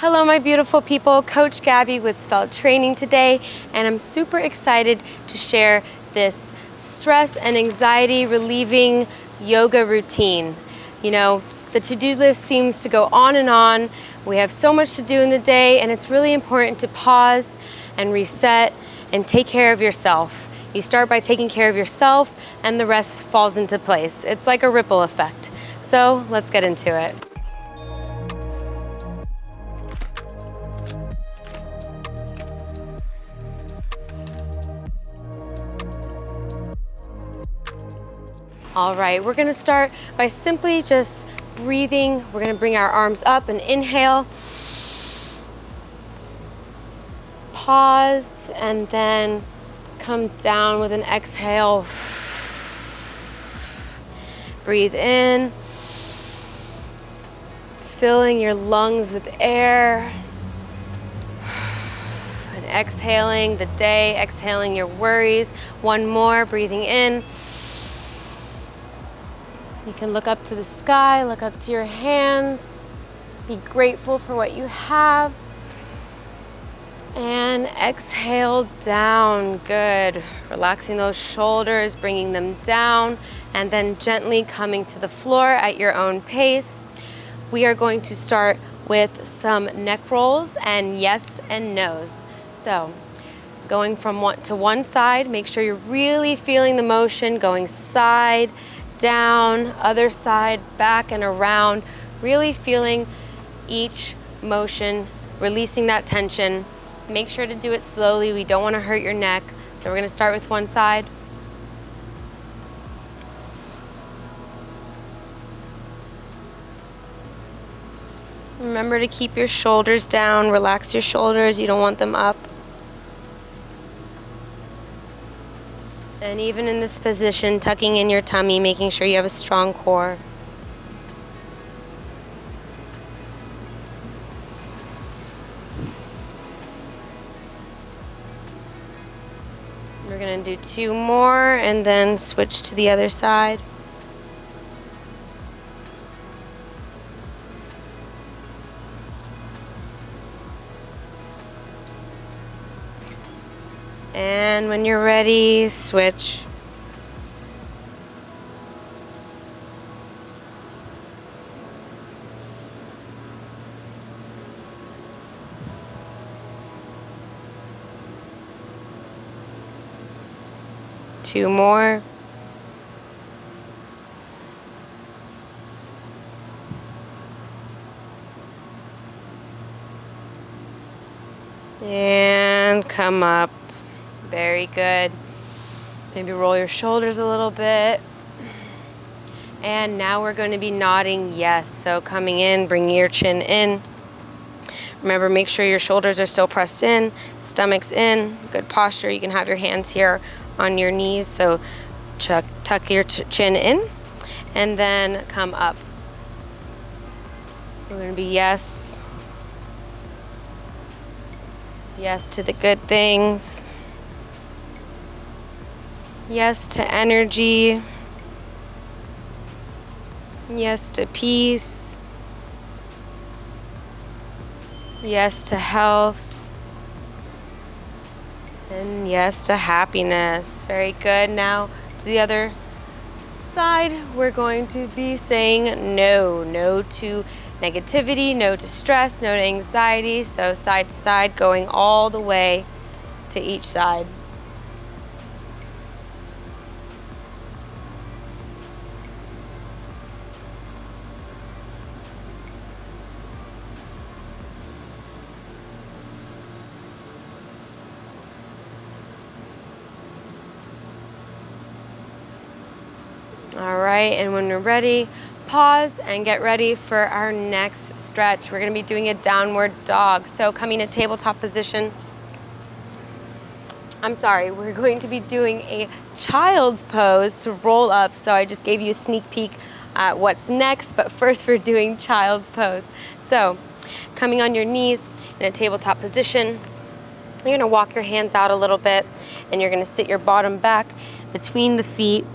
Hello, my beautiful people. Coach Gabby with Svelte Training today, and I'm super excited to share this stress and anxiety relieving yoga routine. You know, the to-do list seems to go on and on. We have so much to do in the day, and it's really important to pause and reset and take care of yourself. You start by taking care of yourself, and the rest falls into place. It's like a ripple effect. So let's get into it. All right, we're gonna start by simply just breathing. We're gonna bring our arms up and inhale. Pause, and then come down with an exhale. Breathe in, filling your lungs with air. And exhaling the day, exhaling your worries. One more, breathing in. You can look up to the sky, look up to your hands, be grateful for what you have, and exhale down. Good. Relaxing those shoulders, bringing them down, and then gently coming to the floor at your own pace. We are going to start with some neck rolls and yes and no's. So, going from one side, make sure you're really feeling the motion, going side, down, other side, back and around, really feeling each motion, releasing that tension. Make sure to do it slowly. We don't want to hurt your neck. So we're going to start with one side. Remember to keep your shoulders down, relax your shoulders, you don't want them up. And even in this position, tucking in your tummy, making sure you have a strong core. We're going to do two more and then switch to the other side. And when you're ready, switch. Two more. And come up. Very good. Maybe roll your shoulders a little bit. And now we're going to be nodding yes. So coming in, bringing your chin in. Remember, make sure your shoulders are still pressed in, stomach's in, good posture. You can have your hands here on your knees. So tuck your chin in and then come up. We're going to be yes. Yes to the good things. Yes to energy. Yes to peace. Yes to health. And yes to happiness. Very good. Now to the other side, we're going to be saying no. No to negativity, no to stress, no to anxiety. So side to side, going all the way to each side. All right, and when we're ready, pause and get ready for our next stretch. We're gonna be doing a downward dog. So coming to tabletop position. We're going to be doing a child's pose to roll up. So I just gave you a sneak peek at what's next, but first we're doing child's pose. So coming on your knees in a tabletop position, you're gonna walk your hands out a little bit and you're gonna sit your bottom back between the feet.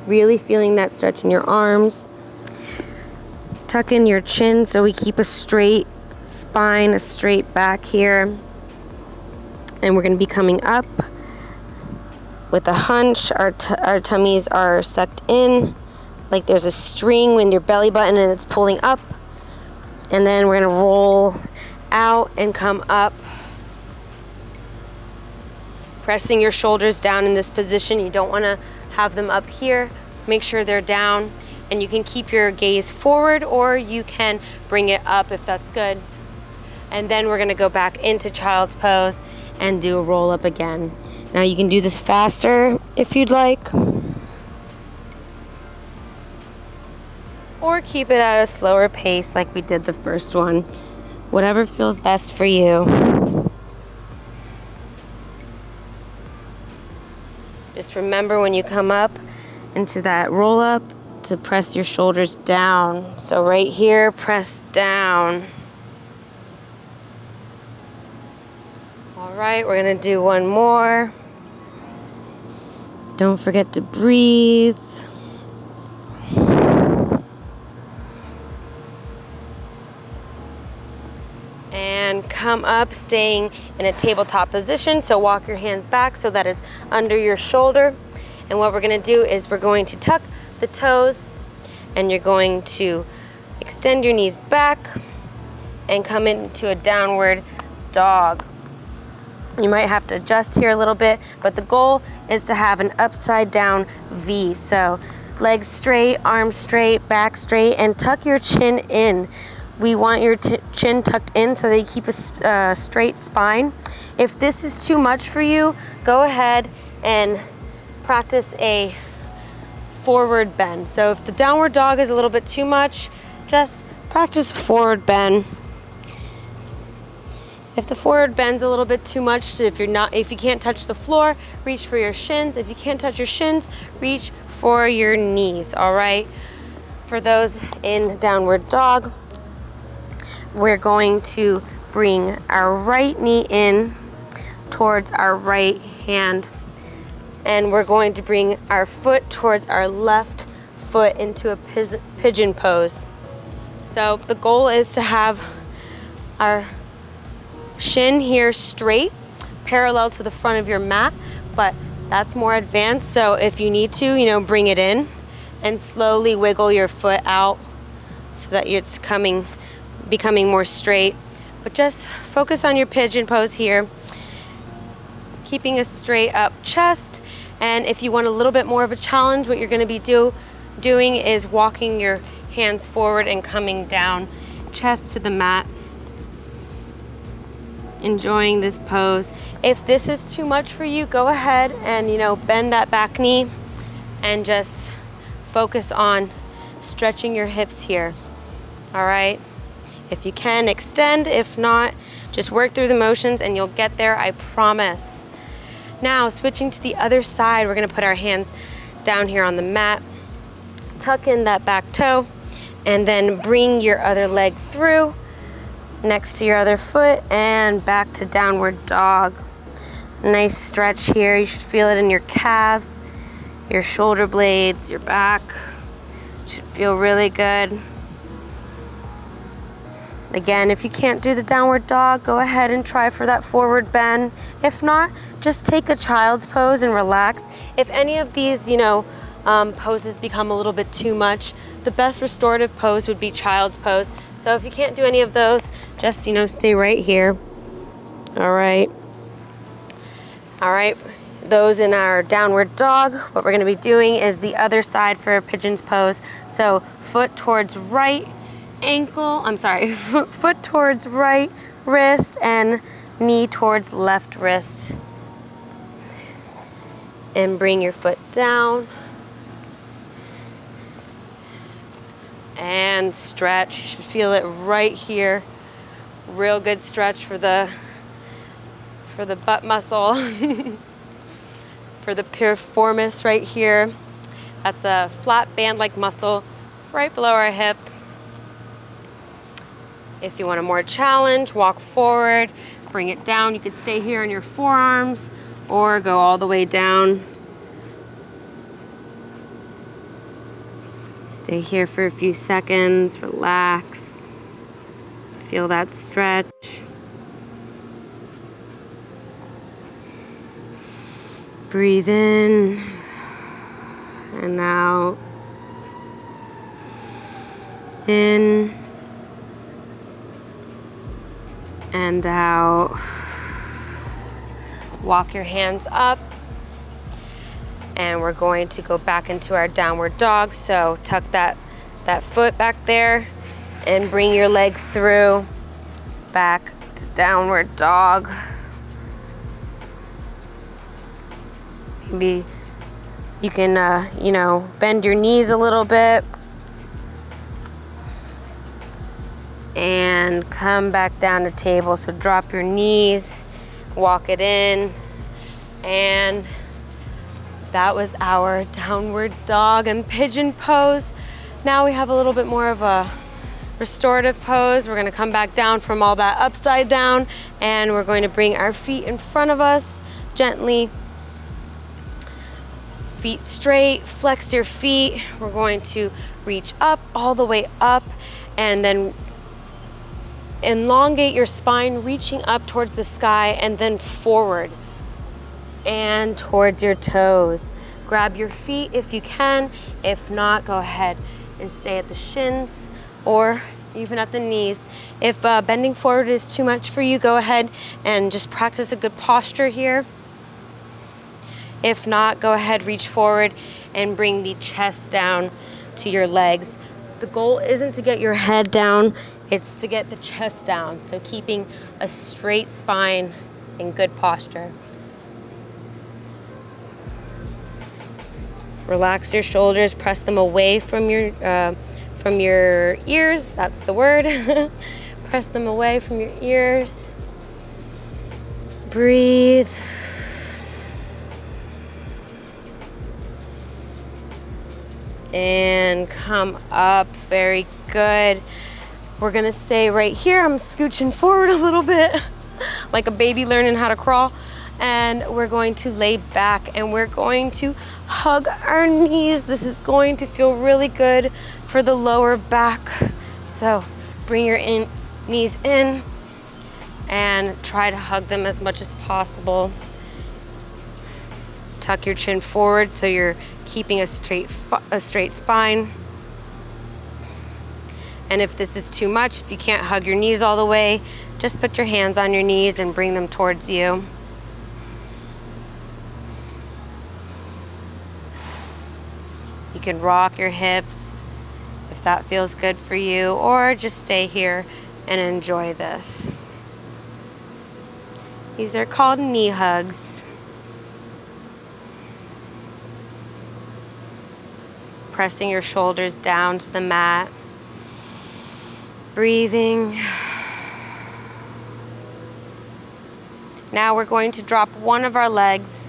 Really feeling that stretch in your arms. Tuck in your chin so we keep a straight spine, a straight back here. And we're going to be coming up with a hunch. Our tummies are sucked in like there's a string in your belly button and it's pulling up. And then we're going to roll out and come up, pressing your shoulders down in this position. You don't want to have them up here. Make sure they're down, and you can keep your gaze forward or you can bring it up if that's good. And then we're going to go back into child's pose and do a roll up again. Now you can do this faster if you'd like, or keep it at a slower pace like we did the first one. Whatever feels best for you. Just remember when you come up into that roll up to press your shoulders down. So right here, press down. All right, we're gonna do one more. Don't forget to breathe. And come up, staying in a tabletop position. So walk your hands back so that it's under your shoulder. And what we're gonna do is we're going to tuck the toes, and you're going to extend your knees back and come into a downward dog. You might have to adjust here a little bit, but the goal is to have an upside down V. So legs straight, arms straight, back straight, and tuck your chin in. We want your chin tucked in so that you keep a straight spine. If this is too much for you, go ahead and practice a forward bend. So if the downward dog is a little bit too much, just practice forward bend. If the forward bend's a little bit too much, if you can't touch the floor, reach for your shins. If you can't touch your shins, reach for your knees, all right? For those in downward dog, we're going to bring our right knee in towards our right hand, and we're going to bring our foot towards our left foot into a pigeon pose. So the goal is to have our shin here straight, parallel to the front of your mat, but that's more advanced. So if you need to, bring it in and slowly wiggle your foot out so that it's becoming more straight. But just focus on your pigeon pose here, keeping a straight up chest. And if you want a little bit more of a challenge, what you're going to be doing is walking your hands forward and coming down, chest to the mat. Enjoying this pose. If this is too much for you, go ahead and bend that back knee and just focus on stretching your hips here. All right, if you can, extend. If not, just work through the motions and you'll get there, I promise. Now switching to the other side, we're gonna put our hands down here on the mat, tuck in that back toe, and then bring your other leg through next to your other foot and back to downward dog. Nice stretch here. You should feel it in your calves, your shoulder blades, your back. Should feel really good. Again, if you can't do the downward dog, go ahead and try for that forward bend. If not, just take a child's pose and relax. If any of these, poses become a little bit too much, the best restorative pose would be child's pose. So if you can't do any of those, just, stay right here. All right. All right. Those in our downward dog, what we're going to be doing is the other side for a pigeon's pose. So foot towards right foot towards right wrist and knee towards left wrist. And bring your foot down. And stretch. You should feel it right here. Real good stretch for the butt muscle. For the piriformis right here. That's a flat band-like muscle right below our hip. If you want a more challenge, walk forward, bring it down. You could stay here on your forearms or go all the way down. Stay here for a few seconds, relax. Feel that stretch. Breathe in and out. In and out. Walk your hands up. And we're going to go back into our downward dog. So tuck that foot back there and bring your leg through back to downward dog. Maybe you can, bend your knees a little bit and come back down to table. So drop your knees, walk it in, and that was our downward dog and pigeon pose. Now we have a little bit more of a restorative pose. We're gonna come back down from all that upside down, and we're going to bring our feet in front of us gently. Feet straight, flex your feet. We're going to reach up, all the way up, and then elongate your spine, reaching up towards the sky, and then forward and towards your toes. Grab your feet if you can. If not, go ahead and stay at the shins or even at the knees. If bending forward is too much for you, go ahead and just practice a good posture here. If not, go ahead, reach forward and bring the chest down to your legs. The goal isn't to get your head down, it's to get the chest down. So keeping a straight spine in good posture. Relax your shoulders, press them away from your ears. That's the word. Press them away from your ears. Breathe. And come up. Very good. We're gonna stay right here. I'm scooching forward a little bit like a baby learning how to crawl. And we're going to lay back and we're going to hug our knees. This is going to feel really good for the lower back. So bring your knees in and try to hug them as much as possible. Tuck your chin forward so you're keeping a straight spine. And if this is too much, if you can't hug your knees all the way, just put your hands on your knees and bring them towards you. You can rock your hips if that feels good for you, or just stay here and enjoy this. These are called knee hugs. Pressing your shoulders down to the mat. Breathing. Now we're going to drop one of our legs.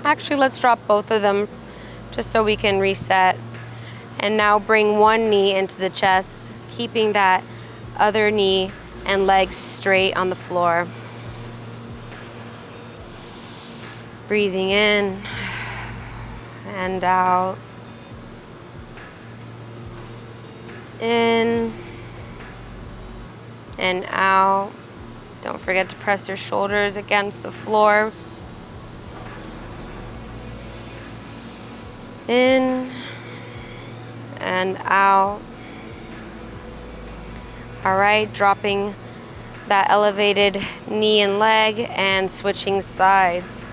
Actually, let's drop both of them just so we can reset. And now bring one knee into the chest, keeping that other knee and leg straight on the floor. Breathing in and out. In and out. Don't forget to press your shoulders against the floor. In and out. All right, dropping that elevated knee and leg and switching sides.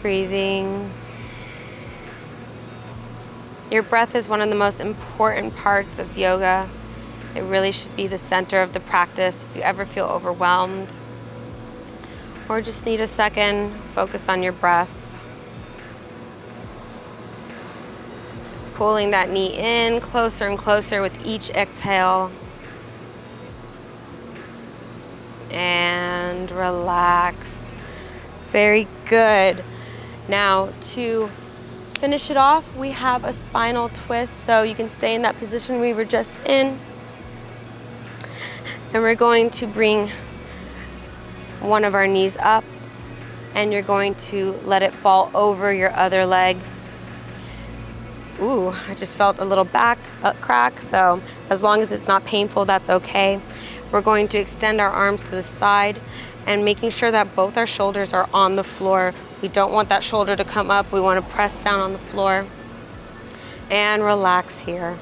Breathing. Your breath is one of the most important parts of yoga. It really should be the center of the practice. If you ever feel overwhelmed or just need a second, focus on your breath. Pulling that knee in closer and closer with each exhale. And relax. Very good. Now to finish it off, we have a spinal twist, so you can stay in that position we were just in. And we're going to bring one of our knees up, and you're going to let it fall over your other leg. Ooh, I just felt a little back crack, so as long as it's not painful, that's okay. We're going to extend our arms to the side and making sure that both our shoulders are on the floor. We don't want that shoulder to come up. We want to press down on the floor and relax here.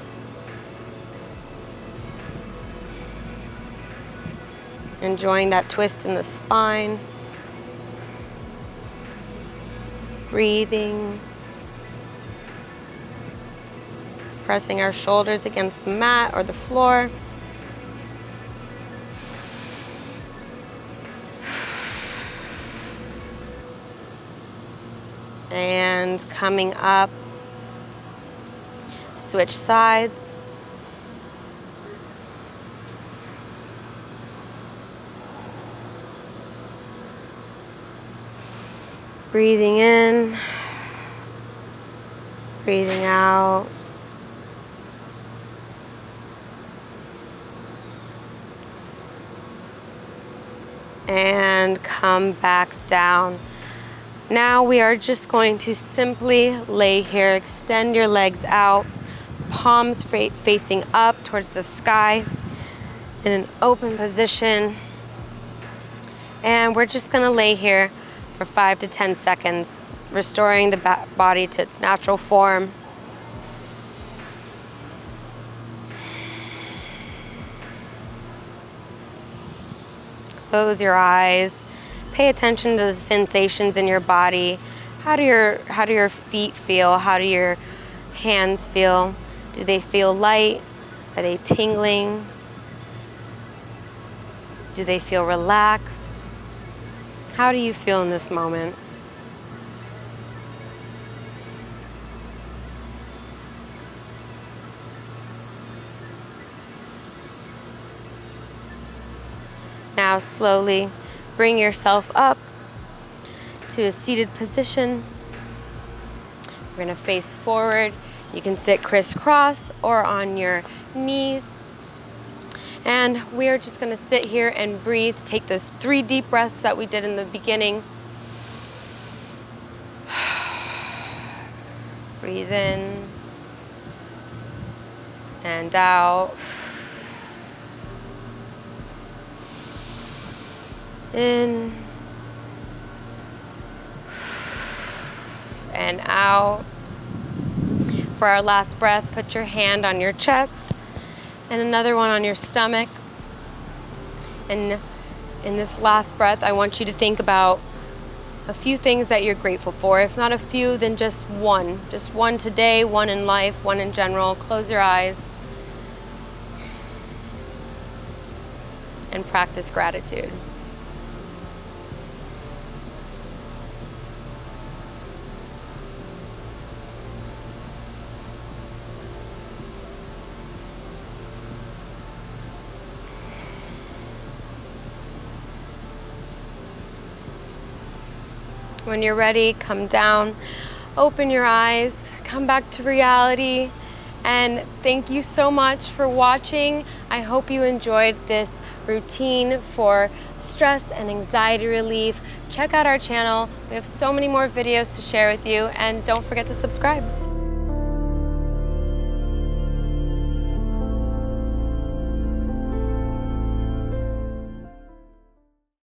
Enjoying that twist in the spine. Breathing. Pressing our shoulders against the mat or the floor. And coming up, switch sides. Breathing in, breathing out. And come back down. Now we are just going to simply lay here, extend your legs out, palms facing up towards the sky in an open position. And we're just gonna lay here for 5 to 10 seconds, restoring the body to its natural form. Close your eyes. Pay attention to the sensations in your body. How do your feet feel? How do your hands feel? Do they feel light? Are they tingling? Do they feel relaxed? How do you feel in this moment? Now slowly bring yourself up to a seated position. We're gonna face forward. You can sit crisscross or on your knees. And we're just gonna sit here and breathe. Take those 3 deep breaths that we did in the beginning. Breathe in and out. In and out. For our last breath, put your hand on your chest and another one on your stomach. And in this last breath, I want you to think about a few things that you're grateful for. If not a few, then just one. Just one today, one in life, one in general. Close your eyes and practice gratitude. When you're ready, come down, open your eyes, come back to reality, and thank you so much for watching. I hope you enjoyed this routine for stress and anxiety relief. Check out our channel. We have so many more videos to share with you, and don't forget to subscribe.